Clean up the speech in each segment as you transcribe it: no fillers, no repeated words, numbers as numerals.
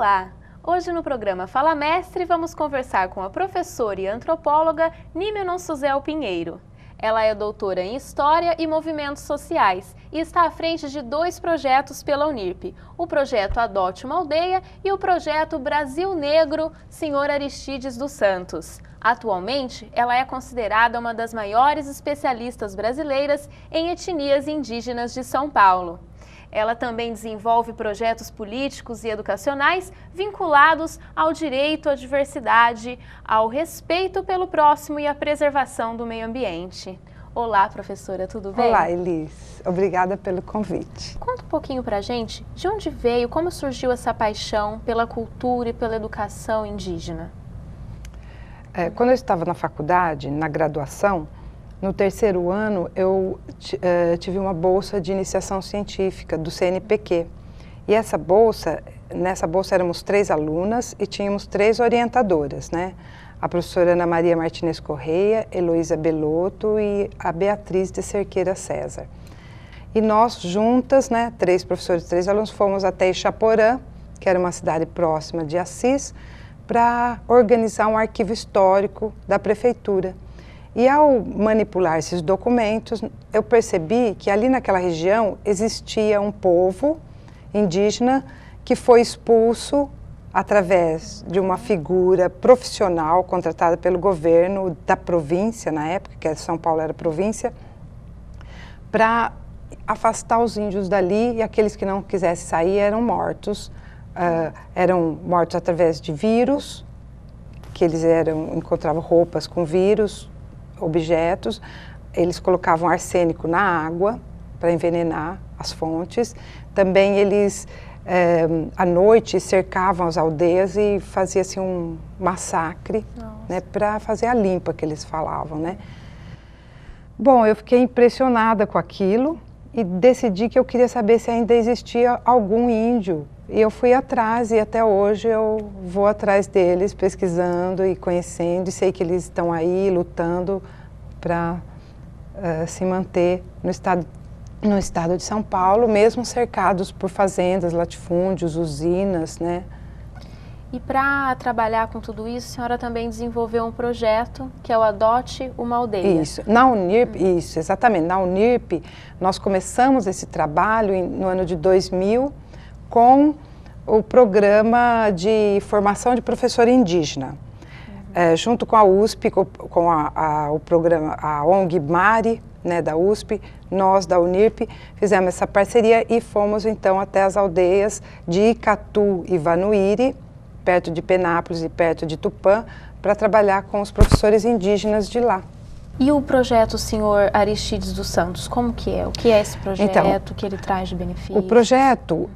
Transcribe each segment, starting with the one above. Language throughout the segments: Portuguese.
Olá! Hoje no programa Fala Mestre vamos conversar com a professora e antropóloga Nímenon Suzel Pinheiro. Ela é doutora em História e Movimentos Sociais e está à frente de 2 projetos pela Unirp, o projeto Adote uma Aldeia e o projeto Brasil Negro, Sr. Aristides dos Santos. Atualmente, ela é considerada uma das maiores especialistas brasileiras em etnias indígenas de São Paulo. Ela também desenvolve projetos políticos e educacionais vinculados ao direito à diversidade, ao respeito pelo próximo e à preservação do meio ambiente. Olá, professora, tudo bem? Olá, Elis. Obrigada pelo convite. Conta um pouquinho pra gente de onde veio, como surgiu essa paixão pela cultura e pela educação indígena. Quando eu estava na faculdade, na graduação, no 3º ano, eu tive uma bolsa de iniciação científica do CNPq. E nessa bolsa éramos 3 alunas e tínhamos 3 orientadoras, né? A professora Ana Maria Martinez Correia, Heloísa Belotto e a Beatriz de Cerqueira César. E nós juntas, né, 3 professores e 3 alunos, fomos até Ixaporã, que era uma cidade próxima de Assis, para organizar um arquivo histórico da prefeitura. E ao manipular esses documentos, eu percebi que ali naquela região existia um povo indígena que foi expulso através de uma figura profissional contratada pelo governo da província, na época, que São Paulo era província, para afastar os índios dali, e aqueles que não quisessem sair eram mortos através de vírus, que eles encontravam roupas com vírus, objetos, eles colocavam arsênico na água para envenenar as fontes. Também eles, à noite, cercavam as aldeias e fazia-se um massacre, né, para fazer a limpa, que eles falavam, né? Bom, eu fiquei impressionada com aquilo e decidi que eu queria saber se ainda existia algum índio. E eu fui atrás, e até hoje eu vou atrás deles, pesquisando e conhecendo, e sei que eles estão aí lutando para se manter no estado de São Paulo, mesmo cercados por fazendas, latifúndios, usinas, né? E para trabalhar com tudo isso, a senhora também desenvolveu um projeto que é o Adote uma Aldeia. Isso, na Unirp, isso, exatamente, na Unirp nós começamos esse trabalho no ano de 2000, com o programa de formação de professor indígena, junto com a USP, com o programa, a ONG Mari, né, da USP, nós da Unirp fizemos essa parceria e fomos então até as aldeias de Icatu e Vanuíri, perto de Penápolis e perto de Tupã, para trabalhar com os professores indígenas de lá. E o projeto Sr. Aristides dos Santos, como que é? O que é esse projeto, então, que ele traz de benefício? O projeto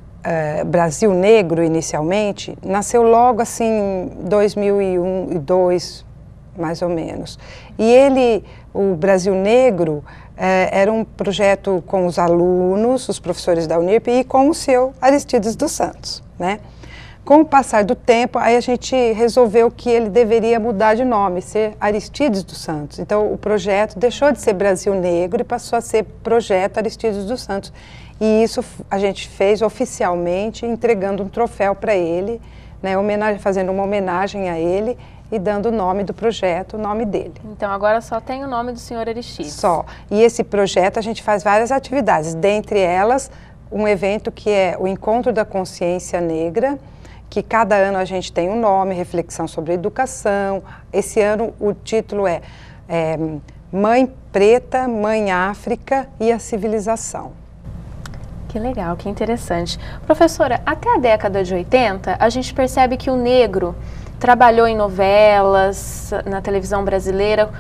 Brasil Negro, inicialmente, nasceu logo assim em 2001 e 2002, mais ou menos. E o Brasil Negro, era um projeto com os alunos, os professores da Unirp e com o seu Aristides dos Santos, né? Com o passar do tempo, aí a gente resolveu que ele deveria mudar de nome, ser Aristides dos Santos. Então, o projeto deixou de ser Brasil Negro e passou a ser Projeto Aristides dos Santos. E isso a gente fez oficialmente, entregando um troféu para ele, né, fazendo uma homenagem a ele e dando o nome do projeto, o nome dele. Então, agora só tem o nome do Sr. Aristides. Só. E esse projeto a gente faz várias atividades, dentre elas um evento que é o Encontro da Consciência Negra, que cada ano a gente tem um nome, reflexão sobre educação. Esse ano o título é Mãe Preta, Mãe África e a Civilização. Que legal, que interessante. Professora, até a década de 80, a gente percebe que o negro trabalhou em novelas, na televisão brasileira,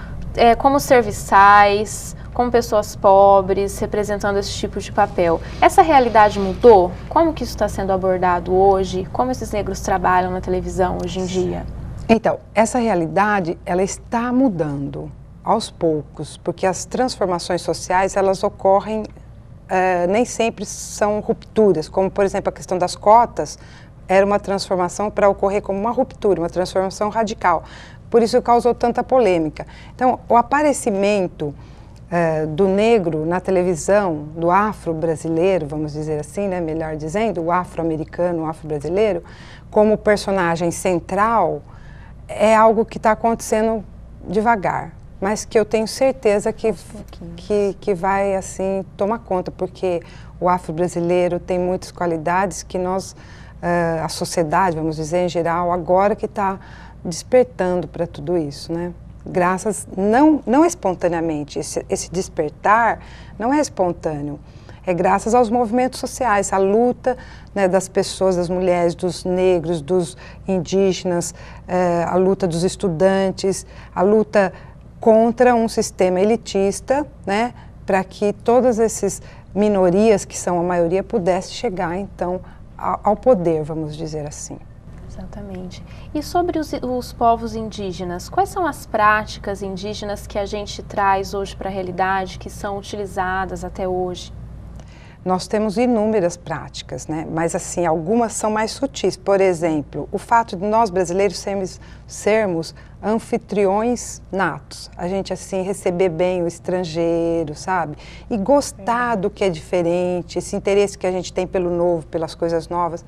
como serviçais, como pessoas pobres, representando esse tipo de papel. Essa realidade mudou? Como que isso está sendo abordado hoje? Como esses negros trabalham na televisão hoje em dia? Então, essa realidade, ela está mudando aos poucos, porque as transformações sociais, elas ocorrem, nem sempre são rupturas, como, por exemplo, a questão das cotas, era uma transformação para ocorrer como uma ruptura, uma transformação radical. Por isso causou tanta polêmica. Então, o aparecimento do negro na televisão, do afro-brasileiro, vamos dizer assim, né, melhor dizendo, o afro-americano, o afro-brasileiro, como personagem central, é algo que está acontecendo devagar, mas que eu tenho certeza que vai, assim, tomar conta, porque o afro-brasileiro tem muitas qualidades que nós, a sociedade, vamos dizer, em geral, agora que está despertando para tudo isso, né? Graças, não espontaneamente, esse despertar não é espontâneo, é graças aos movimentos sociais, à luta, né, das pessoas, das mulheres, dos negros, dos indígenas, a luta dos estudantes, a luta contra um sistema elitista, né, para que todas essas minorias, que são a maioria, pudessem chegar, então, ao poder, vamos dizer assim. Exatamente. E sobre os povos indígenas, quais são as práticas indígenas que a gente traz hoje para a realidade, que são utilizadas até hoje? Nós temos inúmeras práticas, né? Mas assim, algumas são mais sutis. Por exemplo, o fato de nós brasileiros sermos anfitriões natos. A gente assim receber bem o estrangeiro, sabe? E gostar do que é diferente, esse interesse que a gente tem pelo novo, pelas coisas novas.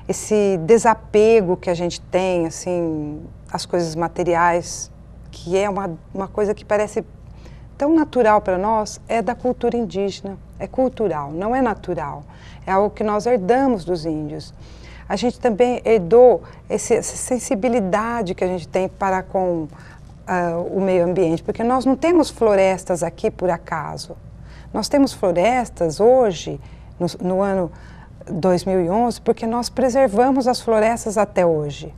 Esse desapego que a gente tem, assim, às coisas materiais, que é uma coisa que parece tão natural para nós, é da cultura indígena. É cultural, não é natural. É algo que nós herdamos dos índios. A gente também herdou essa sensibilidade que a gente tem para com o meio ambiente, porque nós não temos florestas aqui por acaso. Nós temos florestas hoje, no ano 2011, porque nós preservamos as florestas até hoje.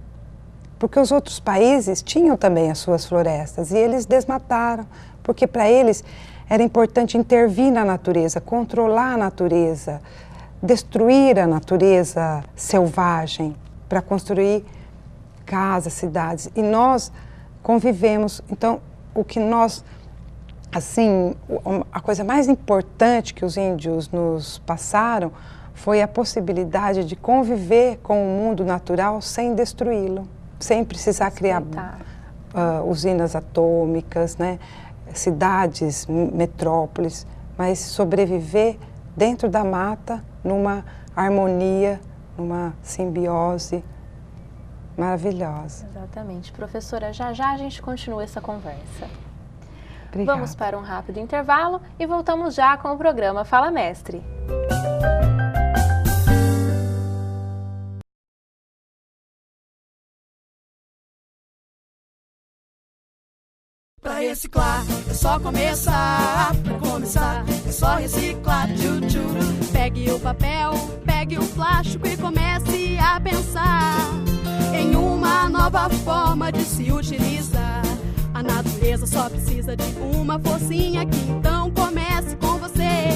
Porque os outros países tinham também as suas florestas e eles desmataram, porque para eles era importante intervir na natureza, controlar a natureza, destruir a natureza selvagem para construir casas, cidades. E nós convivemos. Então, o que nós, assim, a coisa mais importante que os índios nos passaram foi a possibilidade de conviver com o mundo natural sem destruí-lo, sem precisar criar usinas atômicas, né, cidades, metrópoles, mas sobreviver dentro da mata, numa harmonia, numa simbiose maravilhosa. Exatamente. Professora, já a gente continua essa conversa. Obrigada. Vamos para um rápido intervalo e voltamos já com o programa Fala Mestre. Pra reciclar, é só começar. Pra começar, é só reciclar. Tchu-tchu. Pegue o papel, pegue o plástico e comece a pensar em uma nova forma de se utilizar. A natureza só precisa de uma forcinha que então comece com você.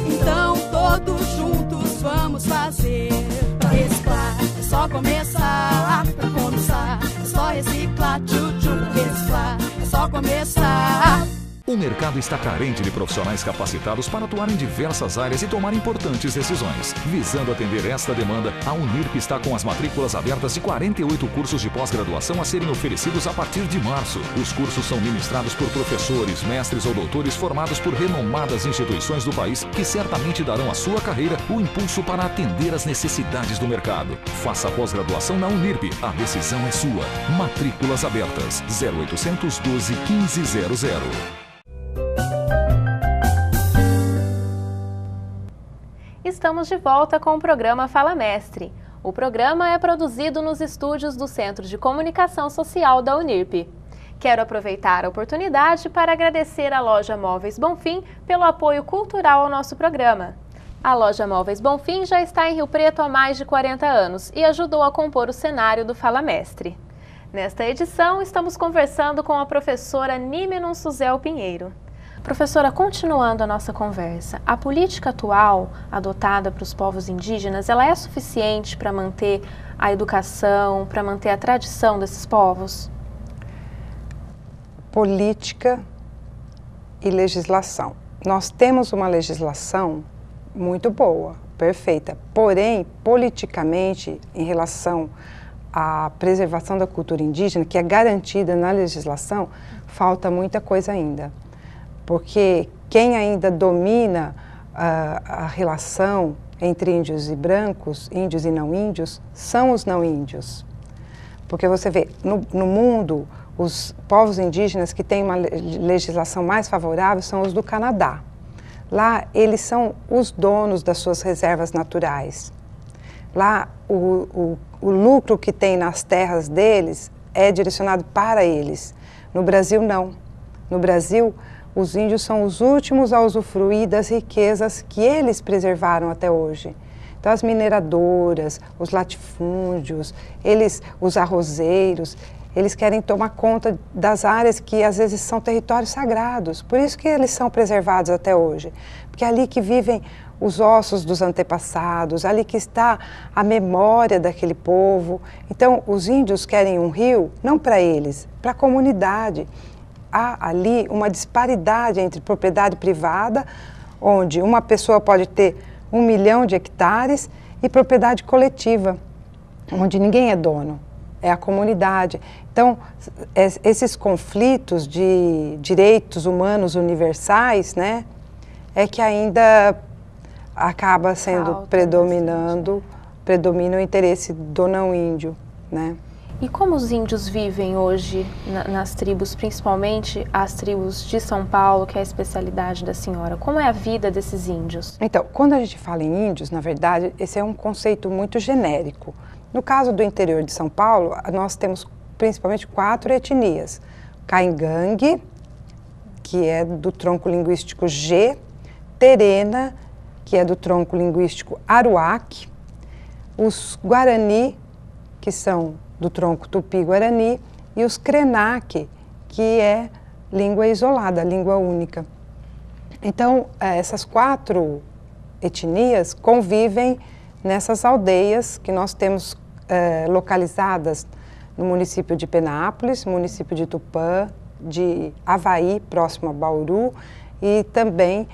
Então todos juntos vamos fazer. Pra reciclar, é só começar. Pra começar, é só reciclar. Tchu-tchu. Pra reciclar, é só começar. O mercado está carente de profissionais capacitados para atuar em diversas áreas e tomar importantes decisões. Visando atender esta demanda, a Unirp está com as matrículas abertas de 48 cursos de pós-graduação a serem oferecidos a partir de março. Os cursos são ministrados por professores, mestres ou doutores formados por renomadas instituições do país que certamente darão à sua carreira o impulso para atender às necessidades do mercado. Faça a pós-graduação na Unirp. A decisão é sua. Matrículas abertas. 0800 12 1500. Estamos de volta com o programa Fala Mestre. O programa é produzido nos estúdios do Centro de Comunicação Social da Unirp. Quero aproveitar a oportunidade para agradecer à Loja Móveis Bonfim pelo apoio cultural ao nosso programa. A Loja Móveis Bonfim já está em Rio Preto há mais de 40 anos e ajudou a compor o cenário do Fala Mestre. Nesta edição, estamos conversando com a professora Nímenor Suzel Pinheiro. Professora, continuando a nossa conversa, a política atual adotada para os povos indígenas, ela é suficiente para manter a educação, para manter a tradição desses povos? Política e legislação. Nós temos uma legislação muito boa, perfeita, porém, politicamente, em relação à preservação da cultura indígena, que é garantida na legislação, falta muita coisa ainda. porque quem ainda domina a relação entre índios e brancos, índios e não índios, são os não índios. Porque você vê, no mundo, os povos indígenas que têm uma legislação mais favorável são os do Canadá. Lá, eles são os donos das suas reservas naturais. Lá, o lucro que tem nas terras deles é direcionado para eles. No Brasil, não. No Brasil, os índios são os últimos a usufruir das riquezas que eles preservaram até hoje. Então, as mineradoras, os latifúndios, os arrozeiros, eles querem tomar conta das áreas que às vezes são territórios sagrados. Por isso que eles são preservados até hoje. Porque é ali que vivem os ossos dos antepassados, ali que está a memória daquele povo. Então, os índios querem um rio, não para eles, para a comunidade. Há ali uma disparidade entre propriedade privada, onde uma pessoa pode ter 1 milhão de hectares, e propriedade coletiva, onde ninguém é dono, é a comunidade. Então, esses conflitos de direitos humanos universais, né, é que ainda acaba sendo predomina o interesse do não índio, né. E como os índios vivem hoje nas tribos, principalmente as tribos de São Paulo, que é a especialidade da senhora? Como é a vida desses índios? Então, quando a gente fala em índios, na verdade, esse é um conceito muito genérico. No caso do interior de São Paulo, nós temos principalmente 4 etnias. Caingangue, que é do tronco linguístico G, Terena, que é do tronco linguístico Aruac, os Guarani, que são do tronco Tupi-Guarani, e os Krenak, que é língua isolada, língua única. Então, essas 4 etnias convivem nessas aldeias que nós temos localizadas no município de Penápolis, município de Tupã, de Avaí, próximo a Bauru, e também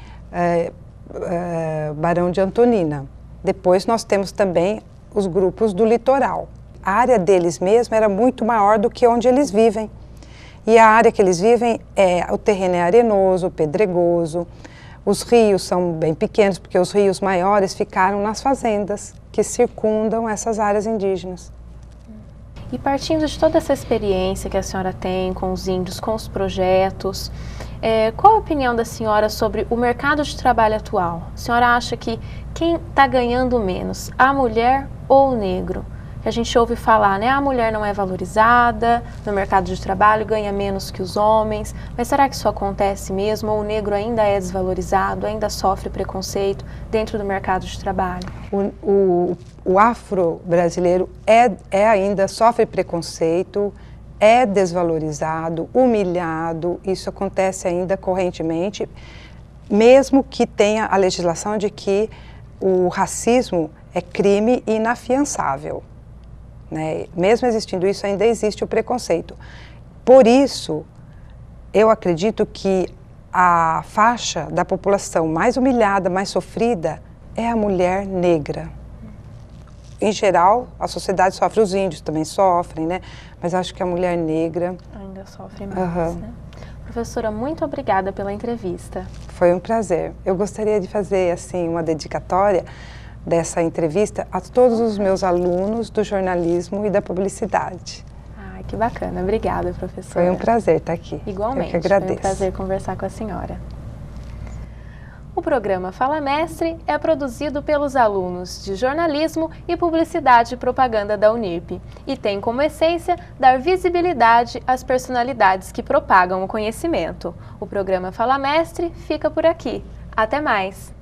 Barão de Antonina. Depois nós temos também os grupos do litoral. A área deles mesmo era muito maior do que onde eles vivem. E a área que eles vivem, o terreno é arenoso, pedregoso. Os rios são bem pequenos, porque os rios maiores ficaram nas fazendas que circundam essas áreas indígenas. E partindo de toda essa experiência que a senhora tem com os índios, com os projetos, qual a opinião da senhora sobre o mercado de trabalho atual? A senhora acha que quem está ganhando menos, a mulher ou o negro? Que a gente ouve falar, né? A mulher não é valorizada no mercado de trabalho, ganha menos que os homens. Mas será que isso acontece mesmo? Ou o negro ainda é desvalorizado, ainda sofre preconceito dentro do mercado de trabalho? O afro-brasileiro ainda sofre preconceito, é desvalorizado, humilhado. Isso acontece ainda correntemente, mesmo que tenha a legislação de que o racismo é crime inafiançável. Né? Mesmo existindo isso, ainda existe o preconceito. Por isso, eu acredito que a faixa da população mais humilhada, mais sofrida, é a mulher negra. Em geral, a sociedade sofre, os índios também sofrem, né? Mas acho que a mulher negra ainda sofre mais, né? Professora, muito obrigada pela entrevista. Foi um prazer. Eu gostaria de fazer assim uma dedicatória dessa entrevista a todos os meus alunos do jornalismo e da publicidade. Ai, que bacana. Obrigada, professora. Foi um prazer estar aqui. Igualmente. Eu que agradeço. Foi um prazer conversar com a senhora. O programa Fala Mestre é produzido pelos alunos de Jornalismo e Publicidade e Propaganda da Unirp e tem como essência dar visibilidade às personalidades que propagam o conhecimento. O programa Fala Mestre fica por aqui. Até mais!